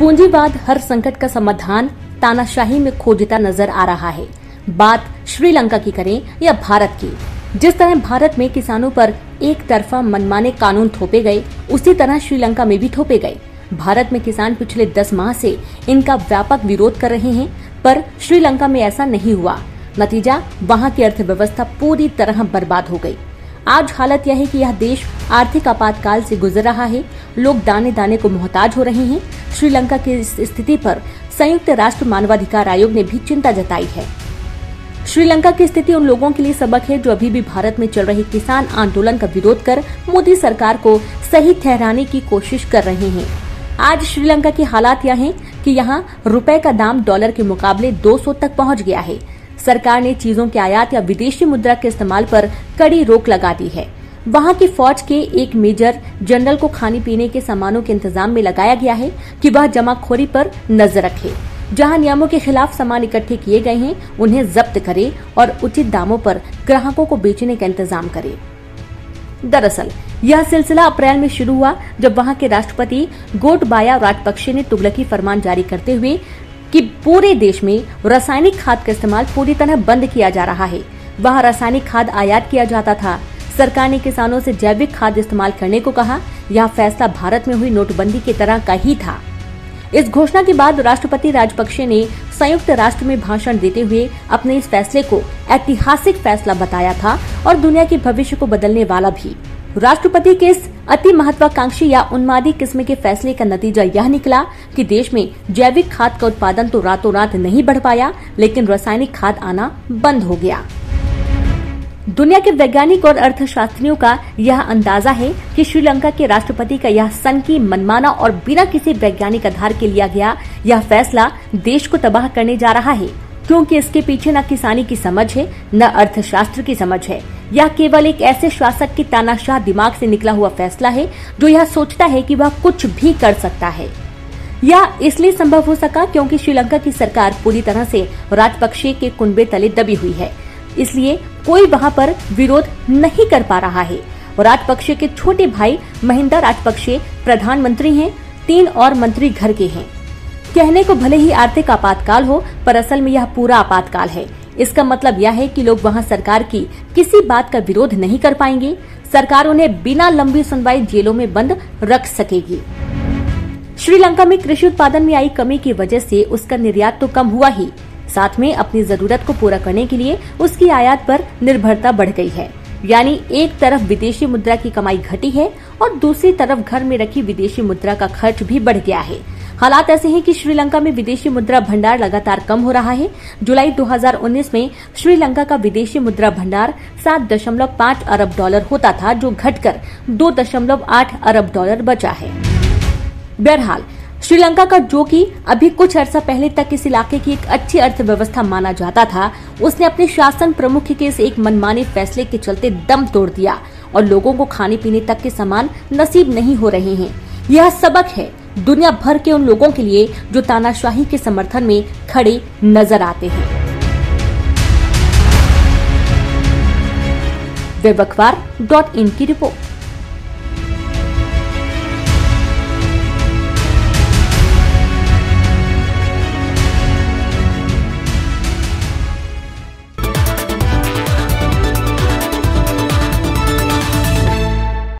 पूंजीवाद हर संकट का समाधान तानाशाही में खोजता नजर आ रहा है। बात श्रीलंका की करें या भारत की, जिस तरह भारत में किसानों पर एक तरफा मनमाने कानून थोपे गए, उसी तरह श्रीलंका में भी थोपे गए। भारत में किसान पिछले 10 माह से इनका व्यापक विरोध कर रहे हैं, पर श्रीलंका में ऐसा नहीं हुआ। नतीजा, वहां की अर्थव्यवस्था पूरी तरह बर्बाद हो गई। आज हालत यह है कि यह देश आर्थिक आपातकाल से गुजर रहा है। लोग दाने दाने को मोहताज हो रहे हैं। श्रीलंका की इस स्थिति पर संयुक्त राष्ट्र मानवाधिकार आयोग ने भी चिंता जताई है। श्रीलंका की स्थिति उन लोगों के लिए सबक है जो अभी भी भारत में चल रहे किसान आंदोलन का विरोध कर मोदी सरकार को सही ठहराने की कोशिश कर रहे हैं। आज श्रीलंका की हालात यह है कि यहाँ रुपए का दाम डॉलर के मुकाबले 200 तक पहुँच गया है। सरकार ने चीजों के आयात या विदेशी मुद्रा के इस्तेमाल पर कड़ी रोक लगा दी है। वहां की फौज के एक मेजर जनरल को खाने पीने के सामानों के इंतजाम में लगाया गया है कि वह जमाखोरी पर नजर रखे। जहां नियमों के खिलाफ सामान इकट्ठे किए गए हैं, उन्हें जब्त करे और उचित दामों पर ग्राहकों को बेचने का इंतजाम करे। दरअसल यह सिलसिला अप्रैल में शुरू हुआ, जब वहां के राष्ट्रपति गोटबाया राजपक्षे ने तुगलकी फरमान जारी करते हुए कि पूरे देश में रासायनिक खाद का इस्तेमाल पूरी तरह बंद किया जा रहा है। वहां रासायनिक खाद आयात किया जाता था। सरकार ने किसानों से जैविक खाद इस्तेमाल करने को कहा। यह फैसला भारत में हुई नोटबंदी की तरह का ही था। इस घोषणा के बाद राष्ट्रपति राजपक्षे ने संयुक्त राष्ट्र में भाषण देते हुए अपने इस फैसले को ऐतिहासिक फैसला बताया था और दुनिया के भविष्य को बदलने वाला भी। राष्ट्रपति के इस अति महत्वाकांक्षी या उन्मादी किस्म के फैसले का नतीजा यह निकला कि देश में जैविक खाद का उत्पादन तो रातों रात नहीं बढ़ पाया, लेकिन रासायनिक खाद आना बंद हो गया। दुनिया के वैज्ञानिक और अर्थशास्त्रियों का यह अंदाजा है कि श्रीलंका के राष्ट्रपति का यह सनकी, मनमाना और बिना किसी वैज्ञानिक आधार के लिया गया यह फैसला देश को तबाह करने जा रहा है, क्योंकि इसके पीछे न किसानी की समझ है, न अर्थशास्त्र की समझ है। यह केवल एक ऐसे शासक के तानाशाह दिमाग से निकला हुआ फैसला है जो यह सोचता है कि वह कुछ भी कर सकता है। यह इसलिए संभव हो सका क्योंकि श्रीलंका की सरकार पूरी तरह से राजपक्षे के कुनबे तले दबी हुई है, इसलिए कोई वहां पर विरोध नहीं कर पा रहा है। राजपक्षे के छोटे भाई महिंदा राजपक्षे प्रधानमंत्री हैं, 3 और मंत्री घर के हैं। कहने को भले ही आर्थिक आपातकाल हो, पर असल में यह पूरा आपातकाल है। इसका मतलब यह है कि लोग वहां सरकार की किसी बात का विरोध नहीं कर पाएंगे। सरकार उन्हें बिना लंबी सुनवाई जेलों में बंद रख सकेगी। श्रीलंका में कृषि उत्पादन में आई कमी की वजह से उसका निर्यात तो कम हुआ ही, साथ में अपनी जरूरत को पूरा करने के लिए उसकी आयात पर निर्भरता बढ़ गई है। यानी एक तरफ विदेशी मुद्रा की कमाई घटी है और दूसरी तरफ घर में रखी विदेशी मुद्रा का खर्च भी बढ़ गया है। हालात ऐसे हैं कि श्रीलंका में विदेशी मुद्रा भंडार लगातार कम हो रहा है। जुलाई 2019 में श्रीलंका का विदेशी मुद्रा भंडार 7.5 अरब डॉलर होता था, जो घटकर 2.8 अरब डॉलर बचा है। बहरहाल श्रीलंका का, जो कि अभी कुछ अर्सा पहले तक इस इलाके की एक अच्छी अर्थव्यवस्था माना जाता था, उसने अपने शासन प्रमुख के इस एक मनमाने फैसले के चलते दम तोड़ दिया और लोगों को खाने पीने तक के सामान नसीब नहीं हो रहे हैं। यह सबक है दुनिया भर के उन लोगों के लिए जो तानाशाही के समर्थन में खड़े नजर आते हैं। वेब अखबार.in की रिपोर्ट।